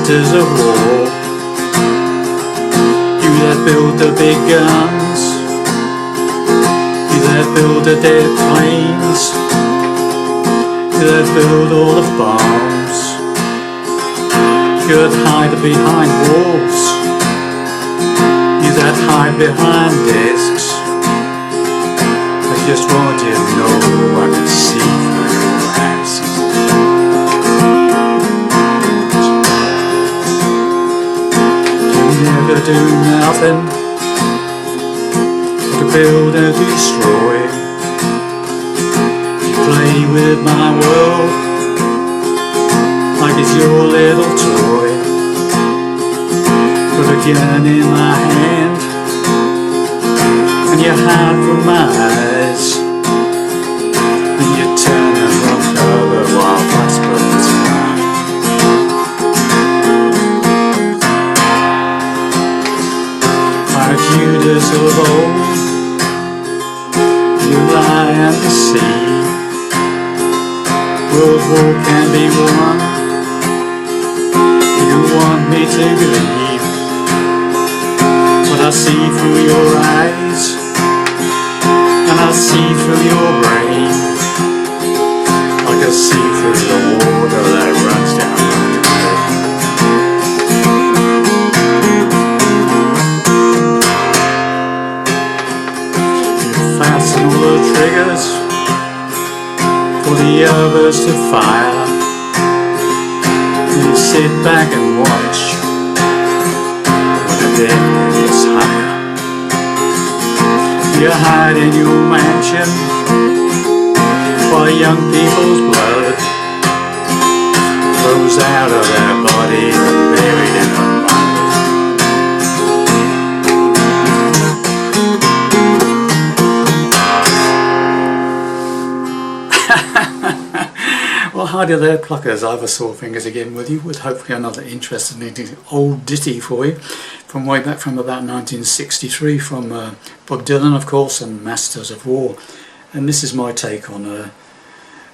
masters of war, you that build the big guns, you that build the dead planes, you that build all the bombs, you that hide behind walls, you that hide behind desks. I just want you to know I can see through your masks. You never do nothing to build and destroy. You play with my world like it's your little toy. Put a gun in my hand and you hide from my eyes, and you turn and run cover while fast bullets fly. Like Judas of old, you lie and deceive. World war can be won, you want me to believe, but I see through your eyes, and I see through your brain, like I see through the water that runs down your vein. You fasten all the triggers for the others to fire. You sit back and watch when the dead gets higher. You hide in your mansion while young people's blood flows out of their bodies and buried in the mud. Well, hi there pluckers, Ivor Sawfingers again with you with hopefully another interesting old ditty for you from way back from about 1963 from Bob Dylan, of course, and Masters of War. And this is my take on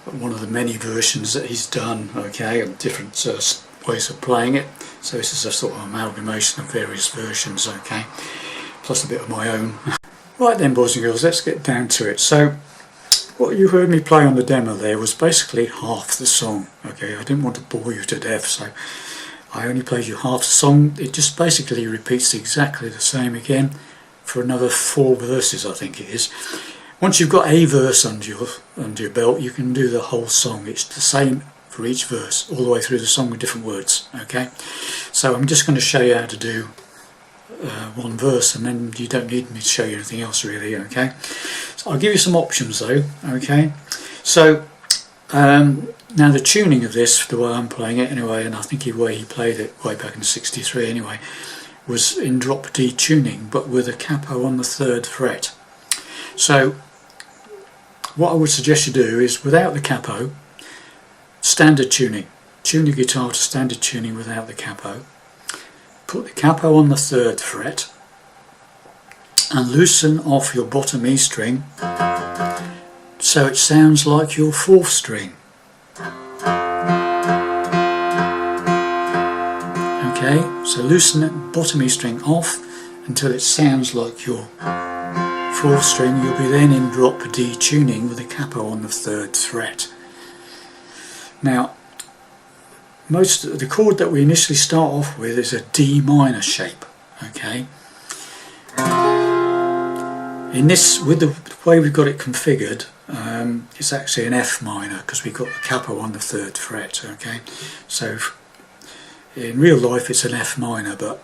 one of the many versions that he's done, okay, of different ways of playing it. So this is a sort of amalgamation of various versions, okay, plus a bit of my own. Right then, boys and girls, let's get down to it. So what you heard me play on the demo there was basically half the song, okay. I didn't want to bore you to death, so I only played you half the song. It just basically repeats exactly the same again for another 4 verses, I think it is. Once you've got a verse under your belt, you can do the whole song. It's the same for each verse, all the way through the song with different words, okay. So I'm just going to show you how to do one verse, and then you don't need me to show you anything else really, okay. So I'll give you some options though, okay. So now the tuning of this, the way I'm playing it anyway, and I think the way he played it way back in '63 anyway, was in drop D tuning but with a capo on the 3rd fret. So what I would suggest you do is, without the capo, standard tuning. Tune your guitar to standard tuning without the capo. Put the capo on the 3rd fret and loosen off your bottom E string so it sounds like your 4th string. Okay, so loosen that bottom E string off until it sounds like your 4th string. You'll be then in drop D tuning with the capo on the 3rd fret. Now, the chord that we initially start off with is a D minor shape, okay. In this, with the way we've got it configured, it's actually an F minor because we've got the capo on the 3rd fret, okay. So in real life it's an F minor, but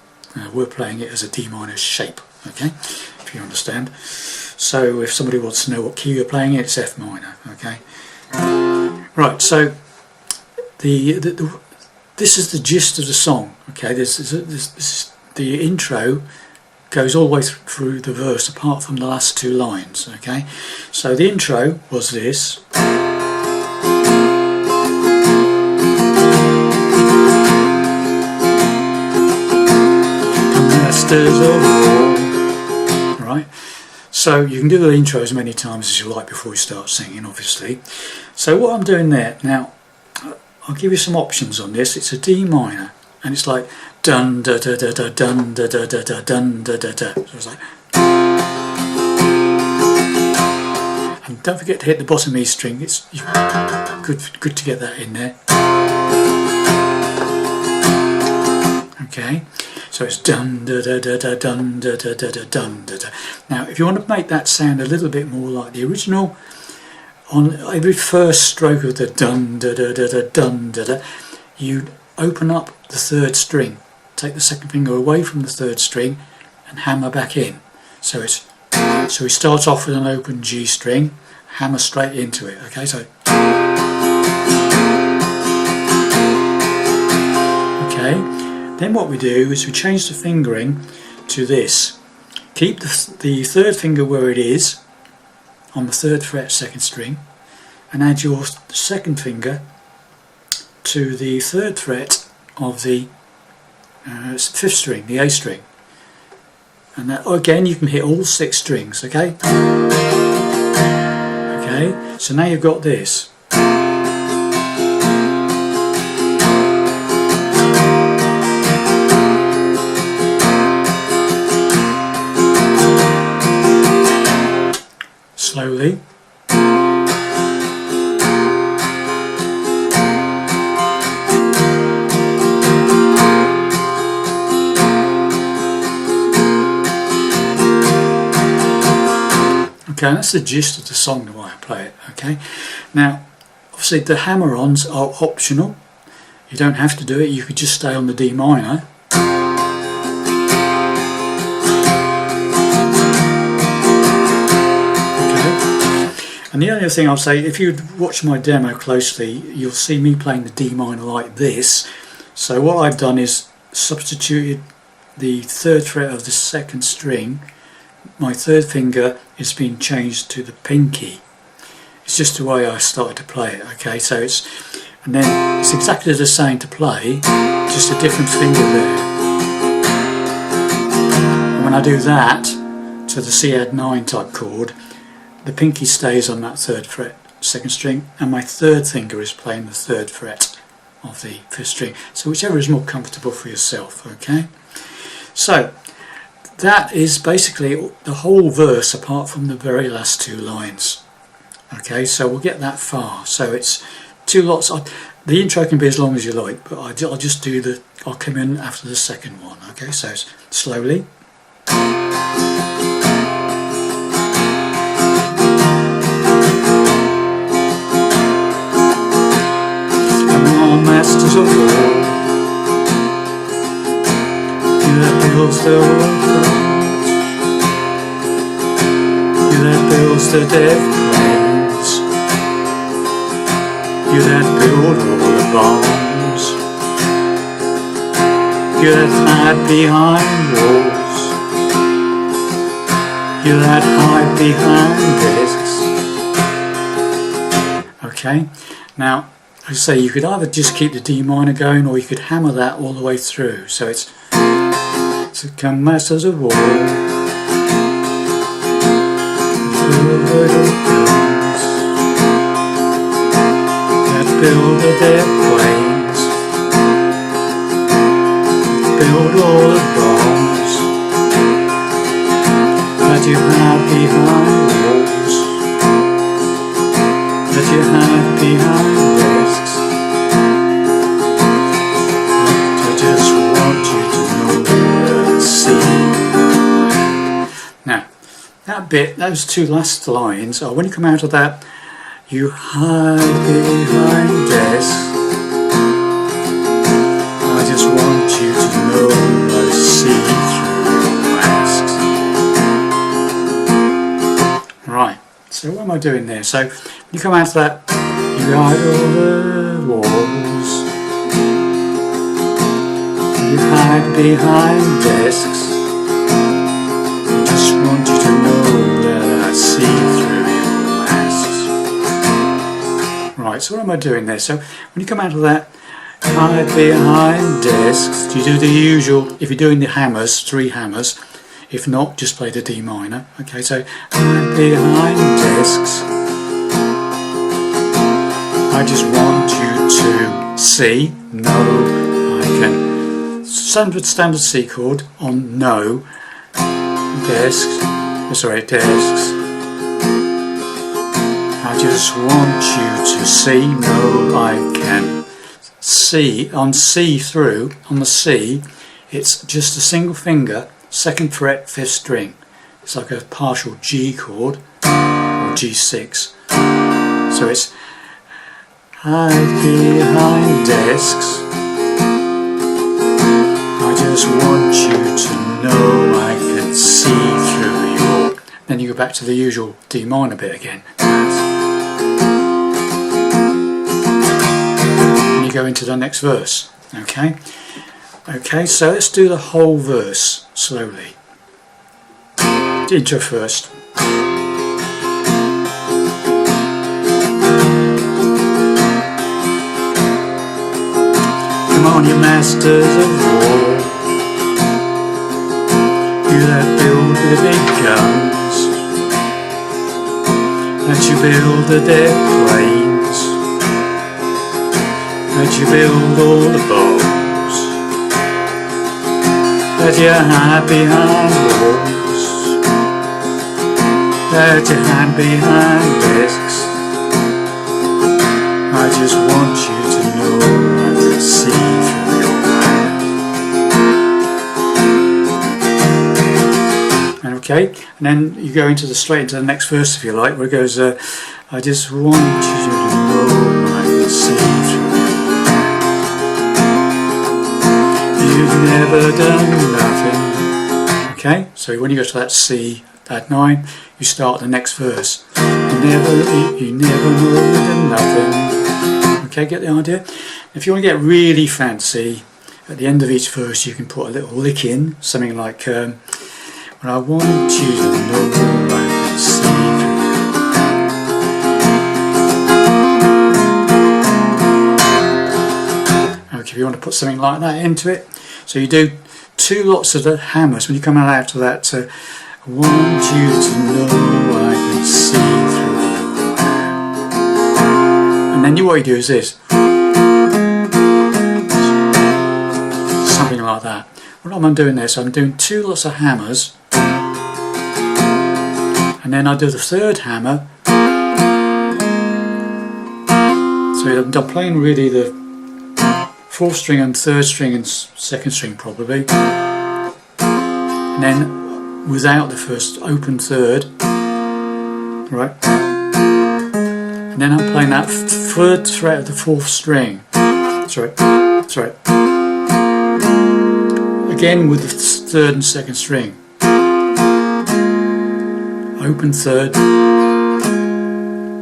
we're playing it as a D minor shape, okay, if you understand. So if somebody wants to know what key you're playing, it's F minor, okay. Right, so this is the gist of the song, okay. The intro goes all the way through the verse apart from the last 2 lines, okay. So the intro was this. Masters of War. Right, so you can do the intro as many times as you like before you start singing, obviously. So what I'm doing there now, I'll give you some options on this. It's a D minor, and it's like dun da da da da dun da da da da dun da da da. So it's like, and don't forget to hit the bottom E string. It's good to get that in there. Okay, so it's dun da da da da dun da da da da dun da da. Now, if you want to make that sound a little bit more like the original, on every first stroke of the dun da da da da dun da da, you open up the third string, take the second finger away from the third string, and hammer back in. So we start off with an open G string, hammer straight into it. Okay, so okay. Then what we do is we change the fingering to this. Keep the third finger where it is on the 3rd fret 2nd string, and add your second finger to the 3rd fret of the 5th string, the A string. And that, again, you can hit all 6 strings, okay? Okay, so now you've got this. Slowly. Okay, that's the gist of the song, the way I play it. Okay, now obviously the hammer-ons are optional. You don't have to do it. You could just stay on the D minor. And the only other thing I'll say, if you watch my demo closely, you'll see me playing the D minor like this. So what I've done is substituted the 3rd fret of the 2nd string. My 3rd finger is being changed to the pinky. It's just the way I started to play it. Okay, so it's exactly the same to play, just a different finger there. And when I do that to the C add 9 type chord, the pinky stays on that 3rd fret 2nd string, and my 3rd finger is playing the 3rd fret of the 5th string. So whichever is more comfortable for yourself. Okay, so that is basically the whole verse apart from the very last 2 lines. Okay, so we'll get that far. So it's 2 lots. The intro can be as long as you like, but I'll just do I'll come in after the second one. Okay, so slowly. Masters of war, you that builds the world, you that builds the death planes, you that build all the bombs, you that hide behind walls, you that hide behind desks. Okay, now I say you could either just keep the D minor going, or you could hammer that all the way through. So it's come masters of war, that build their planes, build all the bombs that you have behind walls, that you have behind desks. I just want you to know and see. Now, that bit, those 2 last lines, when you come out of that, you hide behind desks. I just want you to know I see through your masks. Right. So what am I doing there? So you come out of that, you hide all the walls, you hide behind desks. I just want you to know that I see through your masks. Right, so what am I doing there? So when you come out of that, hide behind desks, you do the usual. If you're doing the hammers, 3 hammers. If not, just play the D minor. Okay, so hide behind desks. I just want you to see, know, I can standard C chord on no desks. I just want you to see, no I can see, on C through, on the C, it's just a single finger, 2nd fret, 5th string. It's like a partial G chord, or G6. So it's hide behind desks, I just want you to know I can see through your... Then you go back to the usual D minor bit again. And you go into the next verse. Okay? Okay, so let's do the whole verse slowly. Intro first. Come on, you masters of war, you that build the big guns, that you build the dead planes, that you build all the boats, that you hide behind walls, that you hide behind desks. I just want you to know I can see through your mind. Okay, and then you go straight into the next verse if you like, where it goes, I just want you to know I can see through your mind. You've never done nothing. Okay, so when you go to that C, that 9, you start the next verse. You never know done nothing. Okay, get the idea? If you want to get really fancy, at the end of each verse you can put a little lick in, something like, well, I want you to know I can see through. Okay, if you want to put something like that into it, so you do 2 lots of the hammers when you come out to that, I want you to know I can see through. And then what you do is this, something like that. What am I doing there? So I'm doing 2 lots of hammers, and then I do the 3rd hammer. So I'm playing really the 4th string and 3rd string and 2nd string probably, and then without the first open 3rd, right? And then I'm playing that 3rd fret of the 4th string. Sorry. Again with the 3rd and 2nd string. Open 3rd,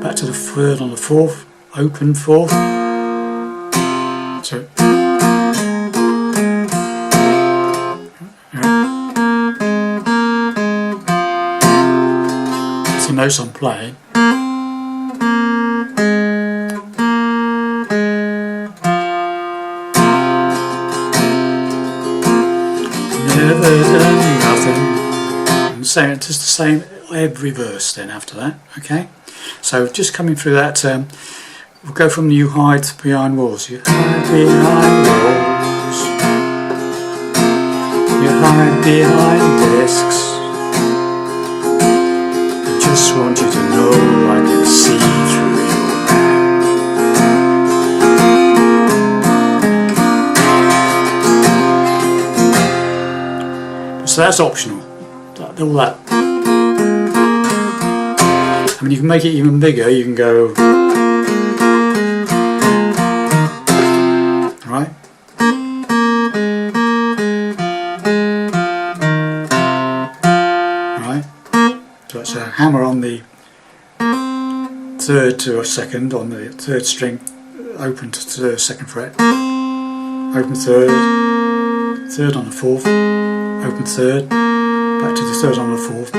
back to the 3rd on the 4th, open 4th. Sorry. That's the notes I'm playing. Never done nothing. And same, just the same every verse then after that. Okay, so just coming through that, we'll go from you hide behind walls. You hide behind walls, you hide behind desks. I just want you to know I can see through your So that's optional, all that. I mean, you can make it even bigger, you can go, right? Right? So it's a hammer on the 3rd to a 2nd, on the 3rd string, open to the 2nd fret, open 3rd, 3rd on the 4th, open 3rd, back to the 3rd on the 4th,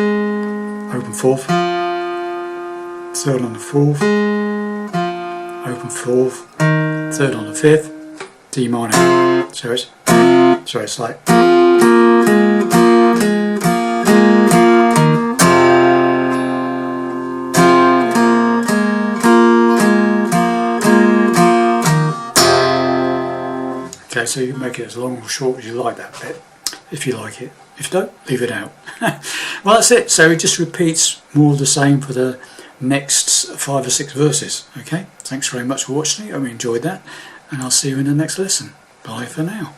open 4th, 3rd on the 4th, open 4th, 3rd on the 5th, D minor. So it's like. Okay, so you can make it as long or short as you like that bit, if you like it. If you don't, leave it out. Well, that's it. So it just repeats more of the same for the next 5 or 6 verses. Okay, thanks very much for watching. I hope you enjoyed that, and I'll see you in the next lesson. Bye for now.